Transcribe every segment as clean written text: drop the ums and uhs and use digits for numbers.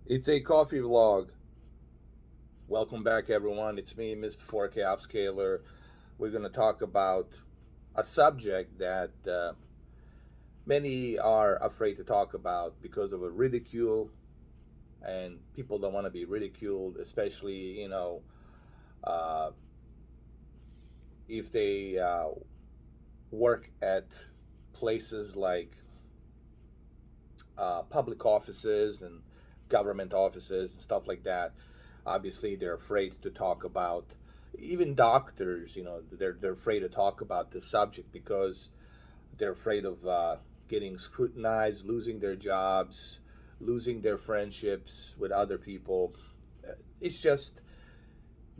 It's a coffee vlog. Welcome back, everyone. It's me, Mr. 4K Upscaler. We're going to talk about a subject that many are afraid to talk about because of a ridicule, and people don't want to be ridiculed, especially, uh, if they work at places like public offices and government offices and stuff like that. Obviously, they're afraid to talk about. Even doctors, they're afraid to talk about this subject because they're afraid of getting scrutinized, losing their jobs, losing their friendships with other people. It's just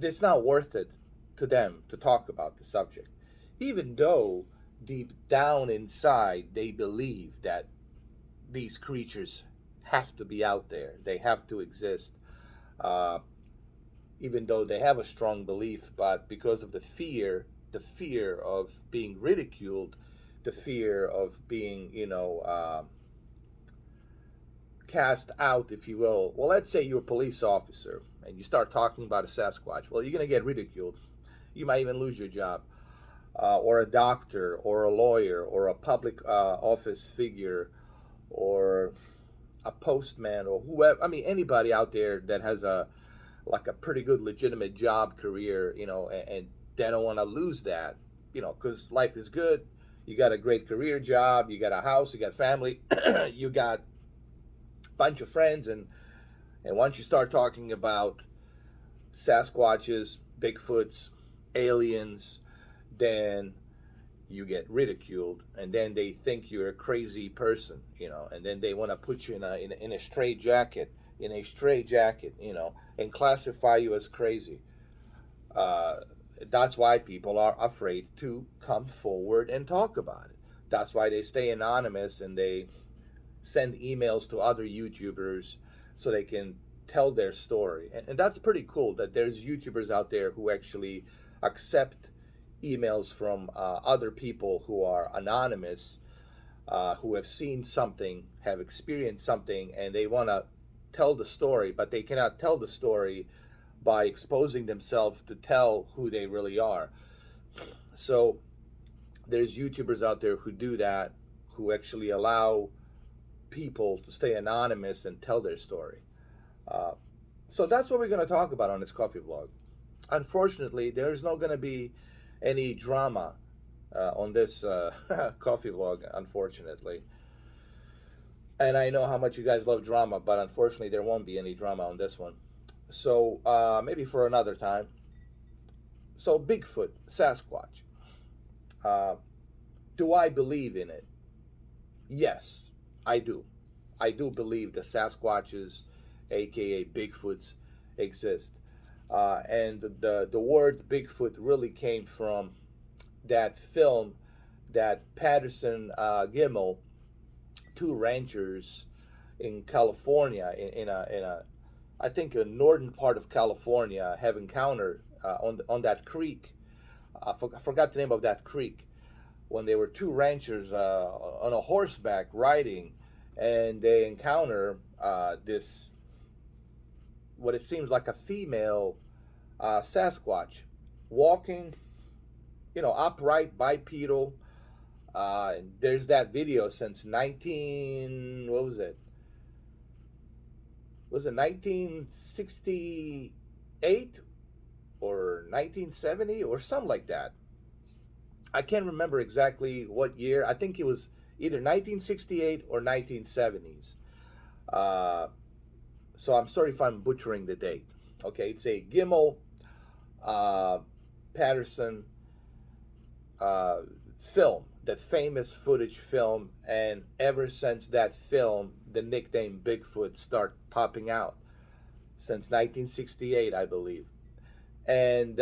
it's not worth it to them to talk about the subject, even though deep down inside they believe that these creatures have to be out there. They have to exist. Uh, Even though they have a strong belief, but because of the fear of being ridiculed, the fear of being, cast out, if you will. Well, let's say you're a police officer and you start talking about a Sasquatch. Well, you're going to get ridiculed. You might even lose your job. Or a doctor, or a lawyer, or a public office figure, or a postman, or whoever. I mean, anybody out there that has a pretty good legitimate job career, and they don't want to lose that, because life is good. You got a great career job, you got a house, you got family, you got a bunch of friends, and once you start talking about Sasquatches, Bigfoots, aliens, then you get ridiculed, and then they think you're a crazy person, and then they want to put you in a straight jacket, and classify you as crazy. Uh, that's why people are afraid to come forward and talk about it. That's why they stay anonymous and they send emails to other YouTubers so they can tell their story. And that's pretty cool that there's YouTubers out there who actually accept emails from other people who are anonymous, who have seen something, have experienced something, and they want to tell the story, but they cannot tell the story by exposing themselves to tell who they really are. So there's YouTubers out there who do that, who actually allow people to stay anonymous and tell their story. Uh, so that's what we're going to talk about on this coffee vlog. Unfortunately, there's not going to be any drama on this coffee vlog, unfortunately. And I know how much you guys love drama, but unfortunately, there won't be any drama on this one. So maybe for another time. So, Bigfoot, Sasquatch. Uh, do I believe in it? Yes, I do. I do believe the Sasquatches, aka Bigfoots, exist. And the word Bigfoot really came from that film that Patterson-Gimlin, two ranchers in California, in a I think a northern part of California, have encountered on that creek. I forgot the name of that creek, when they were two ranchers on a horseback riding, and they encounter this, what it seems like a female Sasquatch, walking, upright, bipedal. There's that video since 19, what was it? Was it 1968 or 1970 or something like that? I can't remember exactly what year. I think it was either 1968 or 1970s. Uh, so I'm sorry if I'm butchering the date. Okay, it's a Gimel uh, Patterson uh, film, that famous footage film, and ever since that film, the nickname Bigfoot start popping out since 1968, I believe. And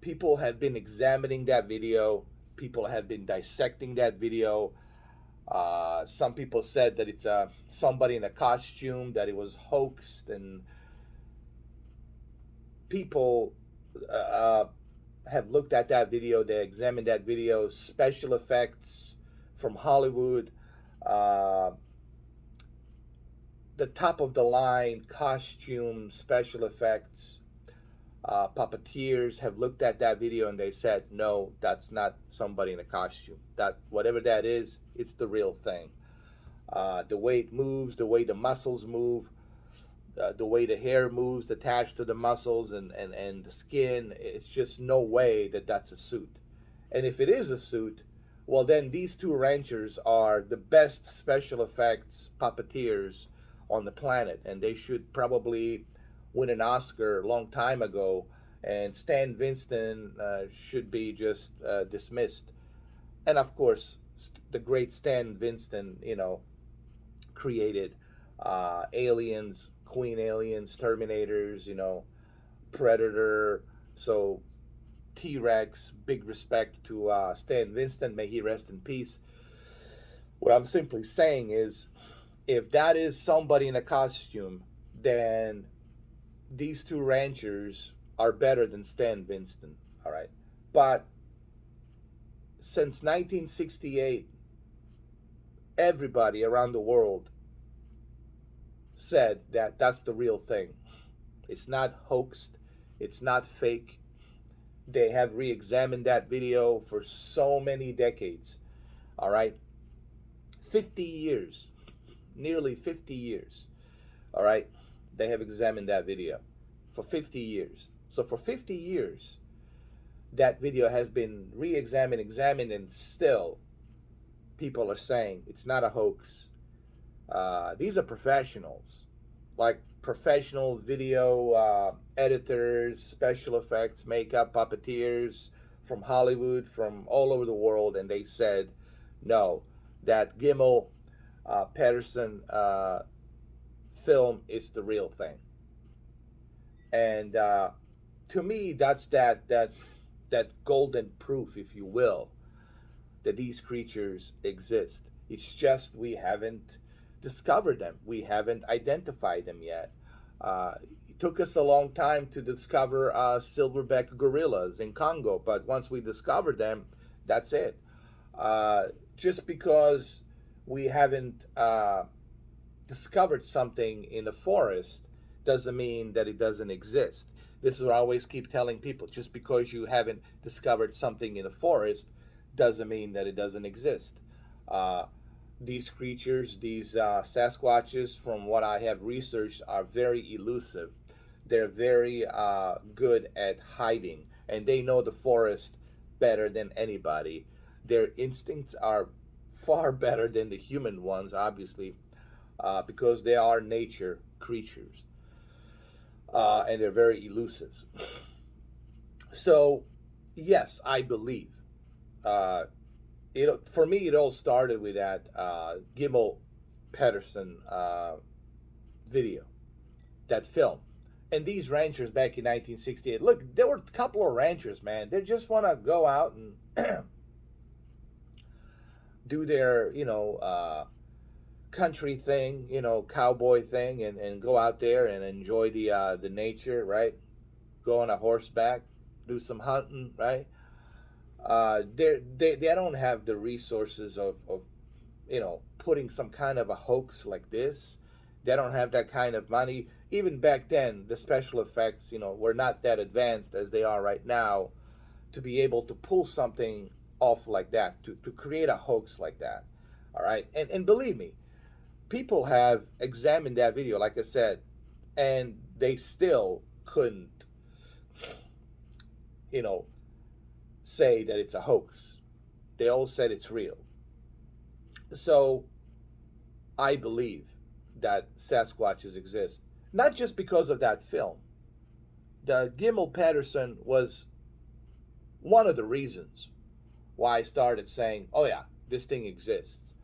people have been examining that video. People have been dissecting that video. Some people said that it's somebody in a costume, that it was hoaxed, and people uh, have looked at that video. They examined that video, special effects from Hollywood, uh, the top of the line costume, special effects, puppeteers have looked at that video and they said, no, that's not somebody in a costume. That whatever that is, it's the real thing. The way it moves, the way the muscles move, the way the hair moves attached to the muscles and the skin, it's just no way that that's a suit. And if it is a suit, well, then these two ranchers are the best special effects puppeteers on the planet, and they should probably win an Oscar a long time ago, and Stan Winston should be just dismissed. And of course, the great Stan Winston, created aliens, Queen aliens, Terminators, Predator. So T-Rex, big respect to Stan Winston, may he rest in peace. What I'm simply saying is, if that is somebody in a costume, then these two ranchers are better than Stan Winston, all right? But since 1968, everybody around the world said that that's the real thing. It's not hoaxed. It's not fake. They have re-examined that video for so many decades. All right? 50 years. Nearly 50 years. All right? They have examined that video for 50 years. So for 50 years, that video has been re-examined, examined, and still people are saying it's not a hoax. These are professionals, like professional video editors, special effects, makeup, puppeteers from Hollywood, from all over the world, and they said, no, that Gimel Patterson film is the real thing. And to me, that's that golden proof, if you will, that these creatures exist. It's just we haven't discovered them. We haven't identified them yet. It took us a long time to discover silverback gorillas in Congo, but once we discovered them, that's it. Just because we haven't discovered something in the forest doesn't mean that it doesn't exist. This is what I always keep telling people. Just because you haven't discovered something in the forest doesn't mean that it doesn't exist. These creatures, these Sasquatches, from what I have researched, are very elusive. They're very good at hiding, and they know the forest better than anybody. Their instincts are far better than the human ones, obviously, because they are nature creatures. And they're very elusive. So, yes, I believe. For me, it all started with that Gimel Patterson video, that film. And these ranchers back in 1968, look, there were a couple of ranchers, man. They just want to go out and do their, country thing, cowboy thing, and go out there and enjoy the nature, right? Go on a horseback, do some hunting, right? They don't have the resources of putting some kind of a hoax like this. They don't have that kind of money. Even back then, the special effects, were not that advanced as they are right now to be able to pull something off like that, to create a hoax like that. All right. And believe me, people have examined that video, like I said, and they still couldn't, say that it's a hoax. They all said it's real. So I believe that Sasquatches exist, not just because of that film. The Gimel Patterson was one of the reasons why I started saying, oh yeah, this thing exists.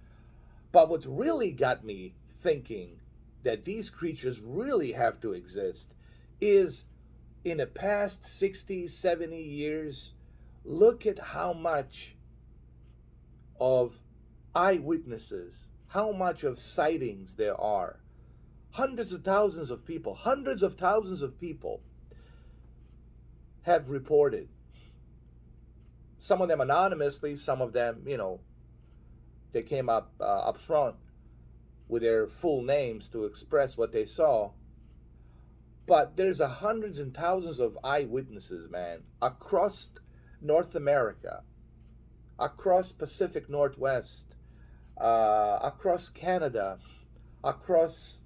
But what really got me thinking that these creatures really have to exist is, in the past 60, 70 years, look at how much of eyewitnesses, how much of sightings there are. Hundreds of thousands of people have reported. Some of them anonymously, some of them, they came up front. with their full names to express what they saw. But there's hundreds and thousands of eyewitnesses, man, across North America, across Pacific Northwest, across Canada, across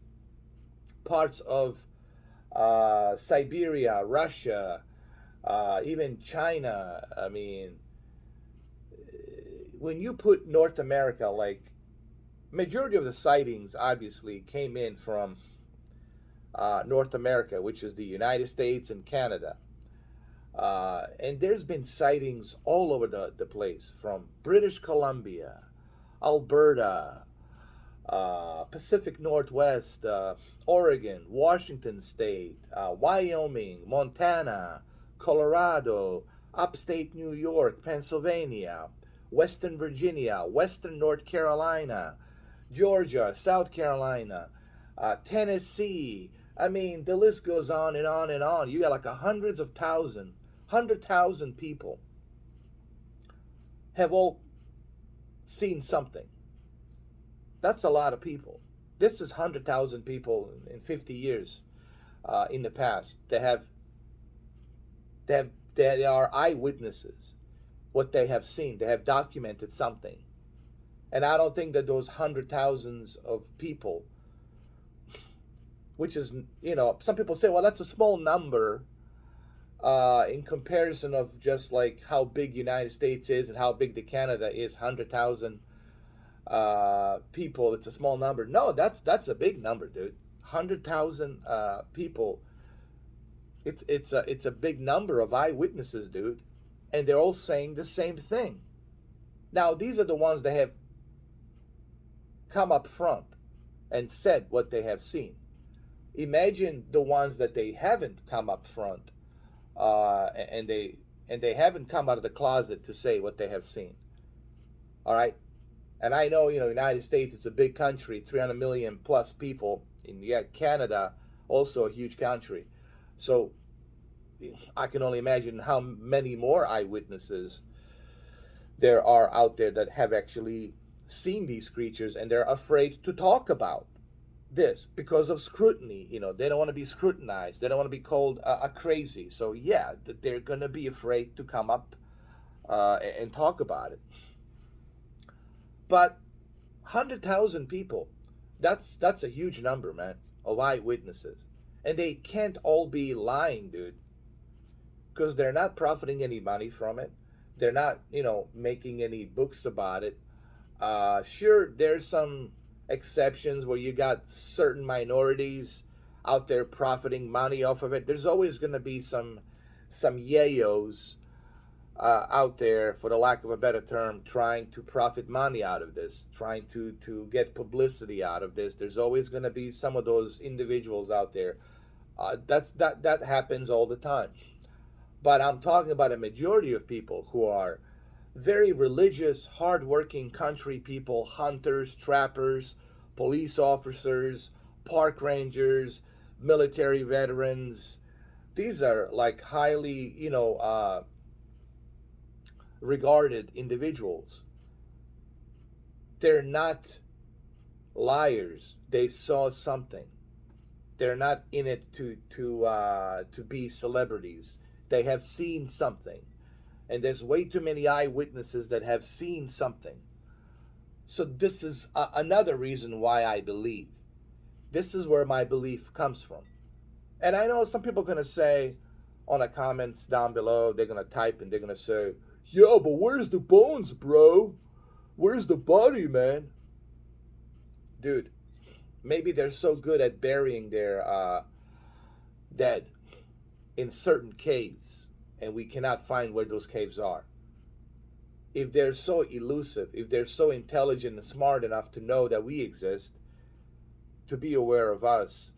parts of Siberia, Russia, even China. I mean, when you put North America, like, majority of the sightings obviously came in from North America, which is the United States and Canada. And there's been sightings all over the place, from British Columbia, Alberta, Pacific Northwest, Oregon, Washington State, Wyoming, Montana, Colorado, upstate New York, Pennsylvania, Western Virginia, Western North Carolina, Georgia, South Carolina, Tennessee. I mean, the list goes on and on and on. You got like hundreds of thousands, 100,000 people have all seen something. That's a lot of people. This is 100,000 people in 50 years in the past. They are eyewitnesses. What they have seen, they have documented something. And I don't think that those 100,000s of people, which is, some people say, well, that's a small number in comparison of just like how big United States is and how big the Canada is. 100,000 people, it's a small number. No, that's a big number, dude. 100,000 people. It's a big number of eyewitnesses, dude, and they're all saying the same thing. Now, these are the ones that have come up front and said what they have seen. Imagine the ones that they haven't come up front, and they haven't come out of the closet to say what they have seen. All right, and I know, United States is a big country, 300 million plus people. And Canada, also a huge country. So I can only imagine how many more eyewitnesses there are out there that have actually seen these creatures, and they're afraid to talk about this because of scrutiny. They don't want to be scrutinized. They don't want to be called a crazy. So yeah, they're gonna be afraid to come up and talk about it. But 100,000 people, that's a huge number, man, of eyewitnesses. And they can't all be lying, dude, because they're not profiting any money from it. They're not, making any books about it. Sure, there's some exceptions where you got certain minorities out there profiting money off of it. There's always going to be some yayos out there, for the lack of a better term, trying to profit money out of this, trying to get publicity out of this. There's always going to be some of those individuals out there. That happens all the time. But I'm talking about a majority of people who are very religious, hardworking country people, hunters, trappers, police officers, park rangers, military veterans. These are like highly, regarded individuals. They're not liars. They saw something. They're not in it to be celebrities. They have seen something. And there's way too many eyewitnesses that have seen something. So this is another reason why I believe. This is where my belief comes from. And I know some people are going to say on the comments down below, they're going to type and they're going to say, yeah, but where's the bones, bro? Where's the body, man? Dude, maybe they're so good at burying their dead in certain caves, and we cannot find where those caves are. If they're so elusive, if they're so intelligent and smart enough to know that we exist, to be aware of us,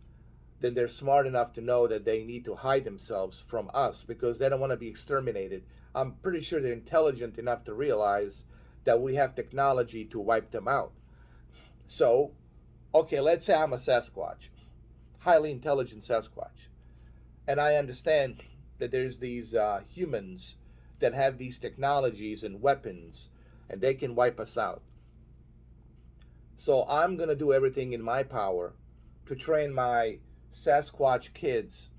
then they're smart enough to know that they need to hide themselves from us because they don't want to be exterminated. I'm pretty sure they're intelligent enough to realize that we have technology to wipe them out. So, okay, let's say I'm a Sasquatch, highly intelligent Sasquatch, and I understand that there's these humans that have these technologies and weapons, and they can wipe us out. So I'm going to do everything in my power to train my Sasquatch kids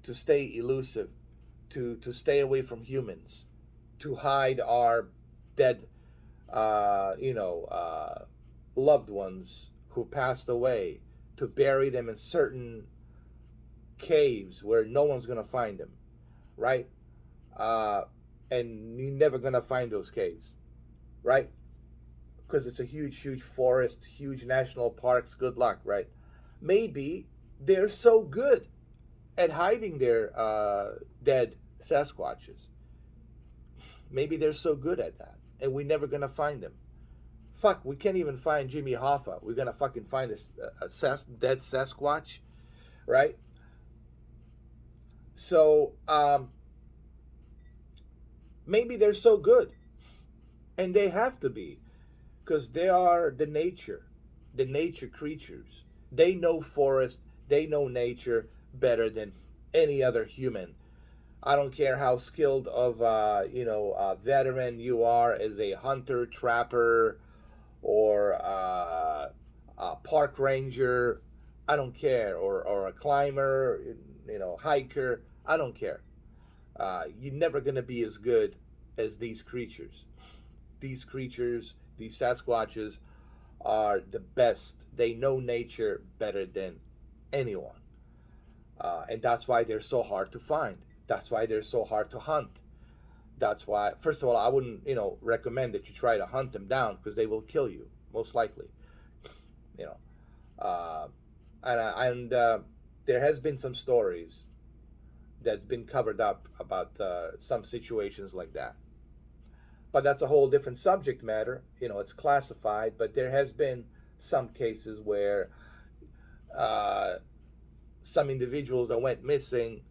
to stay elusive, to stay away from humans, to hide our dead, loved ones who passed away, to bury them in certain caves where no one's going to find them, right? Uh, and you're never going to find those caves, right? Because it's a huge, huge forest, huge national parks. Good luck, right? Maybe they're so good at hiding their dead Sasquatches. Maybe they're so good at that, and we're never gonna find them. Fuck, we can't even find Jimmy Hoffa. We're gonna fucking find a dead Sasquatch, right? So maybe they're so good, and they have to be, because they are the nature creatures. They know forest, they know nature better than any other human. I don't care how skilled of veteran you are as a hunter, trapper, or a park ranger. I don't care, or a climber, hiker. I don't care. You're never gonna be as good as these creatures. These creatures, these Sasquatches, are the best. They know nature better than anyone. And that's why they're so hard to find. That's why they're so hard to hunt. That's why, first of all, I wouldn't, recommend that you try to hunt them down, because they will kill you, most likely. You know, and there has been some stories that's been covered up about some situations like that. But that's a whole different subject matter. It's classified, but there has been some cases where some individuals that went missing,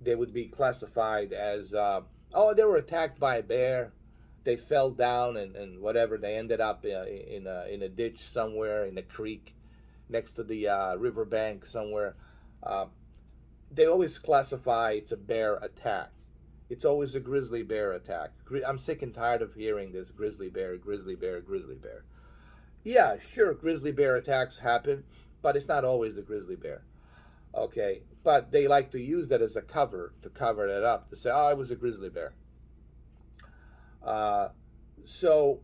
they would be classified as, they were attacked by a bear. They fell down and whatever. They ended up in a ditch somewhere, in a creek next to the riverbank somewhere. They always classify it's a bear attack. It's always a grizzly bear attack. I'm sick and tired of hearing this grizzly bear, grizzly bear, grizzly bear. Yeah, sure, grizzly bear attacks happen, but it's not always the grizzly bear. Okay, but they like to use that as a cover to cover it up, to say, oh, it was a grizzly bear. So,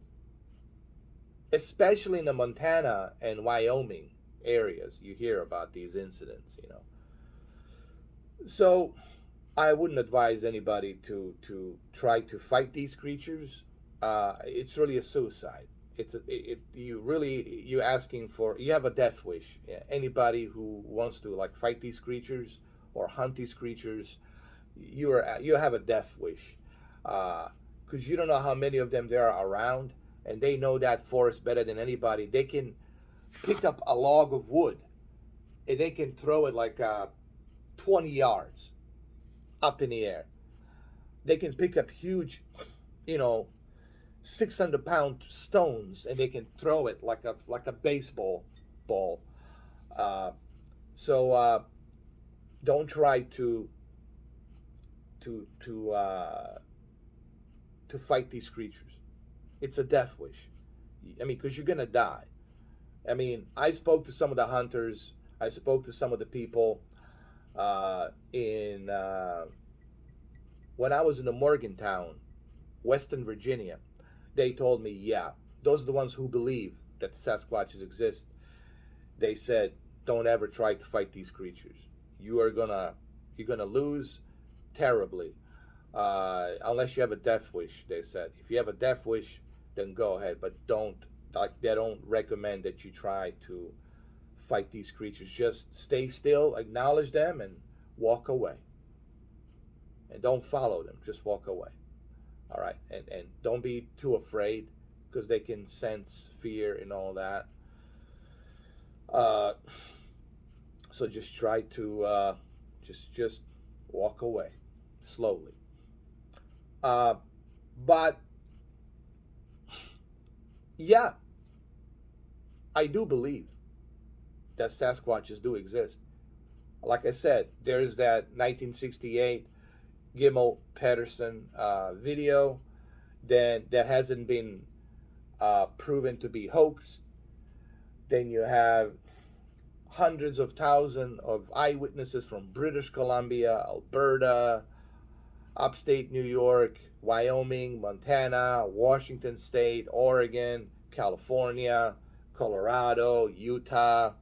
especially in the Montana and Wyoming areas, you hear about these incidents, So, I wouldn't advise anybody to try to fight these creatures. It's really a suicide. You asking for, you have a death wish. Yeah, anybody who wants to like fight these creatures or hunt these creatures, you have a death wish, because you don't know how many of them there are around, and they know that forest better than anybody. They can pick up a log of wood and they can throw it like 20 yards up in the air. They can pick up huge, 600-pound stones, and they can throw it like a baseball ball. So don't try to fight these creatures. It's a death wish. Because you're gonna die. I spoke to some of the hunters. I spoke to some of the people in when I was in the Morgantown, Western Virginia. They told me, yeah, those are the ones who believe that the Sasquatches exist. They said, don't ever try to fight these creatures. You're gonna lose terribly, unless you have a death wish. They said, if you have a death wish, then go ahead, but they don't recommend that you try to fight these creatures. Just stay still, acknowledge them, and walk away. And don't follow them. Just walk away. All right, and don't be too afraid, because they can sense fear and all that. So just try to just walk away slowly. But yeah, I do believe that Sasquatches do exist. Like I said, there's that 1968 Gimel Patterson video that hasn't been proven to be hoaxed. Then you have hundreds of thousands of eyewitnesses from British Columbia, Alberta, upstate New York, Wyoming, Montana, Washington State, Oregon, California, Colorado, Utah,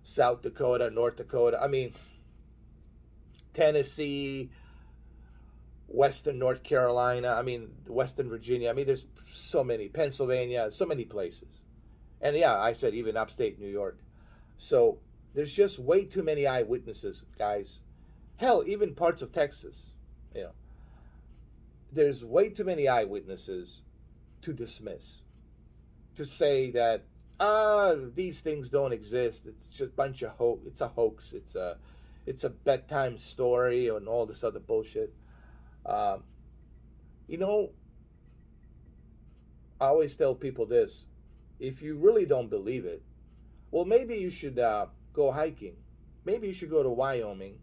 South Dakota, North Dakota. I mean, Tennessee, Western North Carolina. I mean, Western Virginia. I mean, there's so many. Pennsylvania, so many places. And yeah, I said even upstate New York. So there's just way too many eyewitnesses, guys. Hell, even parts of Texas. You know, there's way too many eyewitnesses to dismiss, to say that these things don't exist. It's just a bunch of hoax. It's a hoax. It's a bedtime story and all this other bullshit. You know, I always tell people this: if you really don't believe it, well, maybe you should go hiking. Maybe you should go to Wyoming,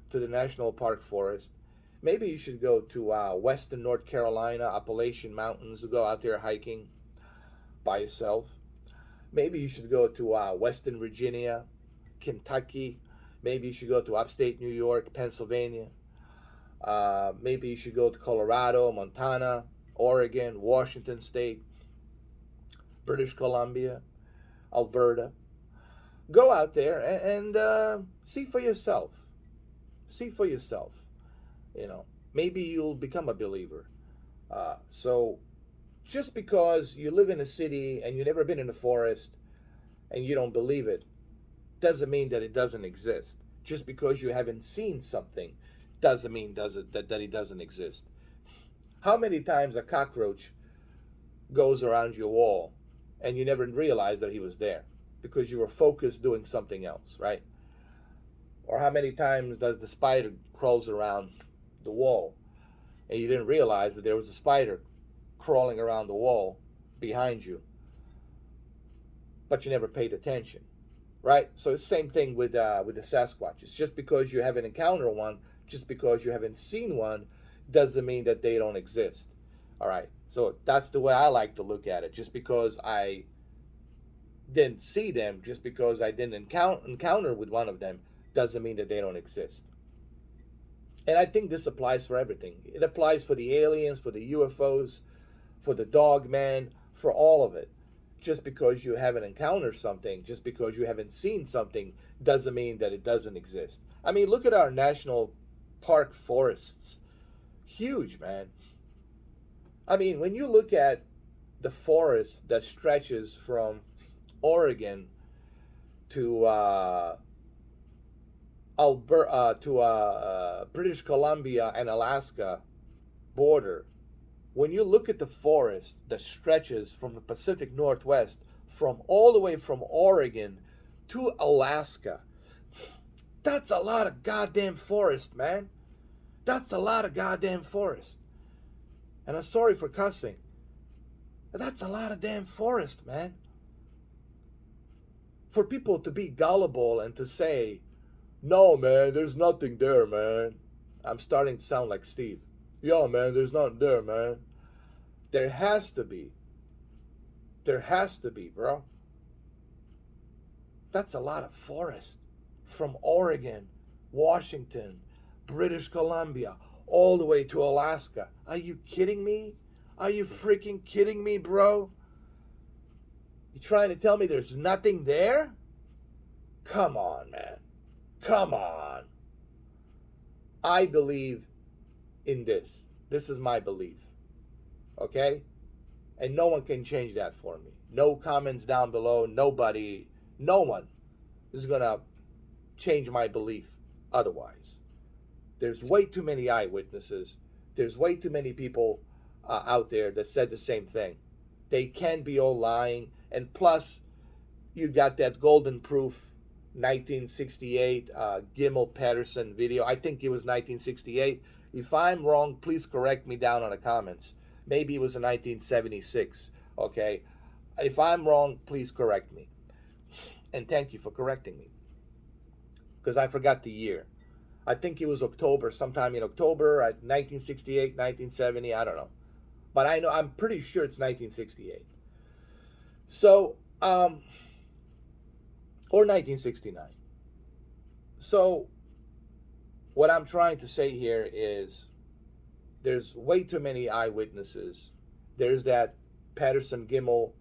to the National Park Forest. Maybe you should go to Western North Carolina, Appalachian Mountains, go out there hiking by yourself. Maybe you should go to Western Virginia, Kentucky. Maybe you should go to upstate New York, Pennsylvania. Maybe you should go to Colorado, Montana, Oregon, Washington State, British Columbia, Alberta. Go out there and see for yourself. See for yourself. You know, maybe you'll become a believer. So just because you live in a city and you've never been in a forest and you don't believe it, doesn't mean that it doesn't exist. Just because you haven't seen something doesn't mean that it doesn't exist. How many times a cockroach goes around your wall and you never realized that he was there because you were focused doing something else, right? Or how many times does the spider crawls around the wall and you didn't realize that there was a spider crawling around the wall behind you, but you never paid attention, right? So it's the same thing with the Sasquatches. Just because you haven't encountered one, just because you haven't seen one, doesn't mean that they don't exist. All right, so that's the way I like to look at it. Just because I didn't see them, just because I didn't encounter with one of them, doesn't mean that they don't exist. And I think this applies for everything. It applies for the aliens, for the UFOs, for the dog man, for all of it. Just because you haven't encountered something, just because you haven't seen something, doesn't mean that it doesn't exist. I mean, look at our national park forests. Huge, man. I mean, when you look at the forest that stretches from Oregon to Alberta, to British Columbia and Alaska border, when you look at the forest that stretches from the Pacific Northwest, from all the way from Oregon to Alaska, that's a lot of goddamn forest, man. That's a lot of goddamn forest. And I'm sorry for cussing, but that's a lot of damn forest, man. For people to be gullible and to say, no, man, there's nothing there, man. I'm starting to sound like Steve. Yo, man, there's nothing there, man. There has to be. There has to be, bro. That's a lot of forest. From Oregon, Washington, British Columbia, all the way to Alaska. Are you kidding me? Are you freaking kidding me, bro? You trying to tell me there's nothing there? Come on, man. Come on. I believe in this. This is my belief. Okay? And no one can change that for me. No comments down below. Nobody, no one is going to change my belief otherwise. There's way too many eyewitnesses. There's way too many people out there that said the same thing. They can be all lying. And plus, you got that golden proof 1968 Gimel Patterson video. I think it was 1968. If I'm wrong, please correct me down in the comments. Maybe it was in 1976. Okay? If I'm wrong, please correct me. And thank you for correcting me, because I forgot the year. I think it was October, sometime in October, 1968, 1970, I don't know. But I know, I'm pretty sure it's 1968. So, Um, or 1969. So what I'm trying to say here is there's way too many eyewitnesses. There's that Patterson-Gimlin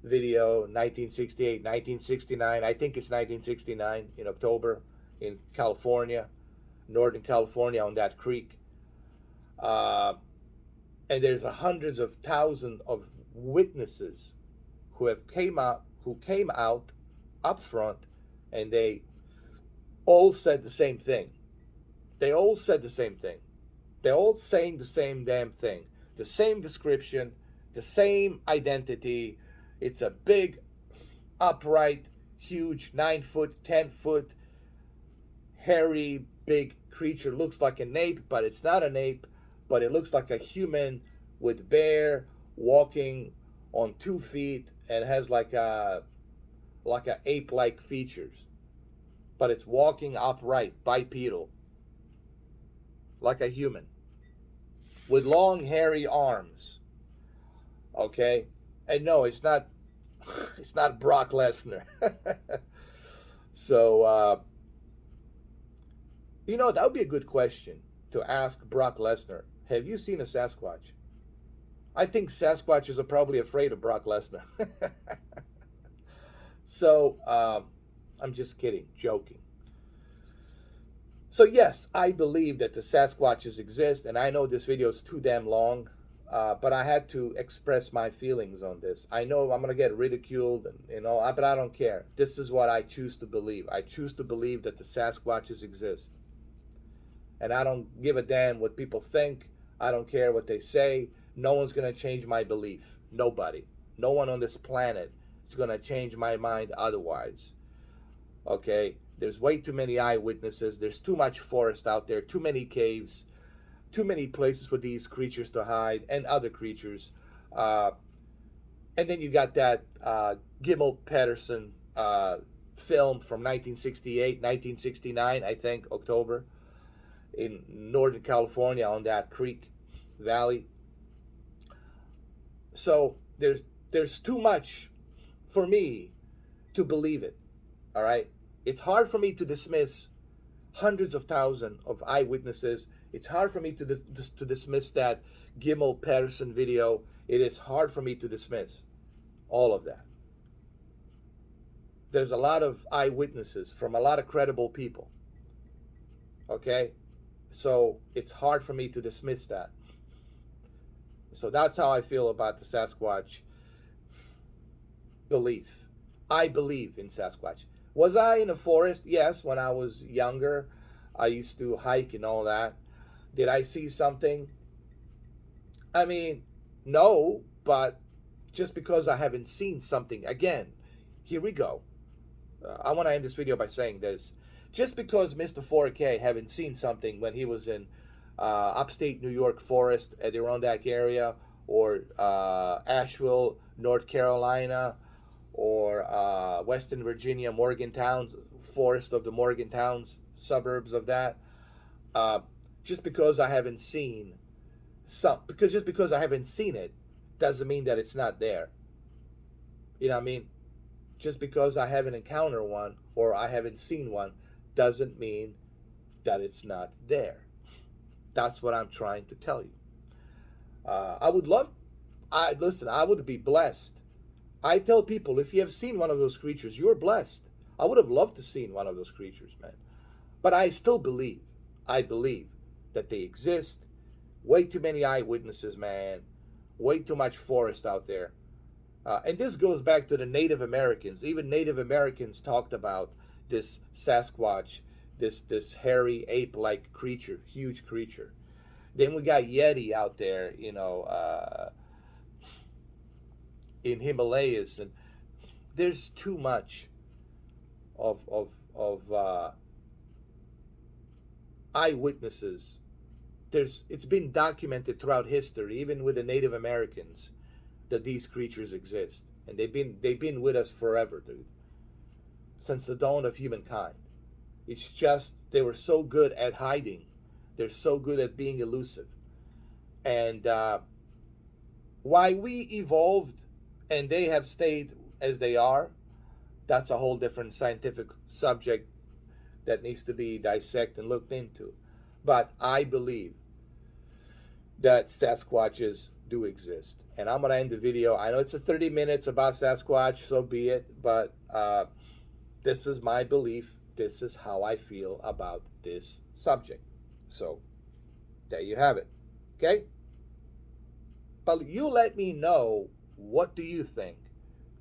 video, 1968, 1969. I think it's 1969 in October in California, Northern California, on that creek. Uh, and there's hundreds of thousands of witnesses who came out up front, and they all said the same thing. They all said the same thing. They're all saying the same damn thing. The same description, the same identity. It's a big, upright, huge, 9 foot, 10 foot, hairy, big creature. Looks like an ape, but it's not an ape. But it looks like a human with bare, walking on 2 feet, and has like a ape-like features. But it's walking upright, bipedal, like a human, with long hairy arms. Okay? And no, it's not Brock Lesnar. So that would be a good question to ask Brock Lesnar. Have you seen a Sasquatch? I think Sasquatches are probably afraid of Brock Lesnar. So I'm just kidding, joking. So yes, I believe that the Sasquatches exist, and I know this video is too damn long, but I had to express my feelings on this. I know I'm gonna get ridiculed, and but I don't care. This is what I choose to believe. I choose to believe that the Sasquatches exist, and I don't give a damn what people think. I don't care what they say. No one's gonna change my belief. Nobody. No one on this planet is gonna change my mind otherwise. Okay? There's way too many eyewitnesses. There's too much forest out there, too many caves, too many places for these creatures to hide, and other creatures. And then you got that Gimlin Patterson film from 1968, 1969, I think, October, in Northern California on that creek valley. So there's too much for me to believe it. All right? It's hard for me to dismiss hundreds of thousands of eyewitnesses. It's hard for me to dismiss that Gimlin Patterson video. It is hard for me to dismiss all of that. There's a lot of eyewitnesses from a lot of credible people. Okay? So it's hard for me to dismiss that. So that's how I feel about the Sasquatch belief. I believe in Sasquatch. Was I in a forest? Yes, when I was younger. I used to hike and all that. Did I see something? I mean, no, but just because I haven't seen something, again, here we go. I want to end this video by saying this. Just because Mr. 4K haven't seen something when he was in upstate New York forest, Adirondack area, or Asheville, North Carolina, or Western Virginia, Morgantown, forest of the Morgantowns, suburbs of that. Just because I haven't seen just because I haven't seen it doesn't mean that it's not there. You know what I mean? Just because I haven't encountered one or I haven't seen one doesn't mean that it's not there. That's what I'm trying to tell you. I would be blessed. I tell people, if you have seen one of those creatures, you're blessed. I would have loved to seen one of those creatures, man. But I still believe. I believe that they exist. Way too many eyewitnesses, man. Way too much forest out there. And this goes back to the Native Americans. Even Native Americans talked about this Sasquatch, this hairy ape-like creature, huge creature. Then we got Yeti out there, in Himalayas, and there's too much of eyewitnesses. It's been documented throughout history, even with the Native Americans, that these creatures exist, and they've been with us forever, dude, since the dawn of humankind. It's just they were so good at hiding. They're so good at being elusive. And why we evolved and they have stayed as they are, that's a whole different scientific subject that needs to be dissected and looked into. But I believe that Sasquatches do exist. And I'm going to end the video. I know it's a 30 minutes about Sasquatch, so be it. But this is my belief. This is how I feel about this subject. So there you have it. Okay? But you let me know, what do you think?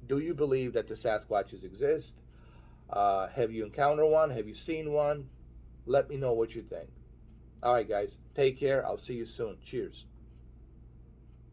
Do you believe that the Sasquatches exist? Have you encountered one? Have you seen one? Let me know what you think. All right, guys. Take care. I'll see you soon. Cheers.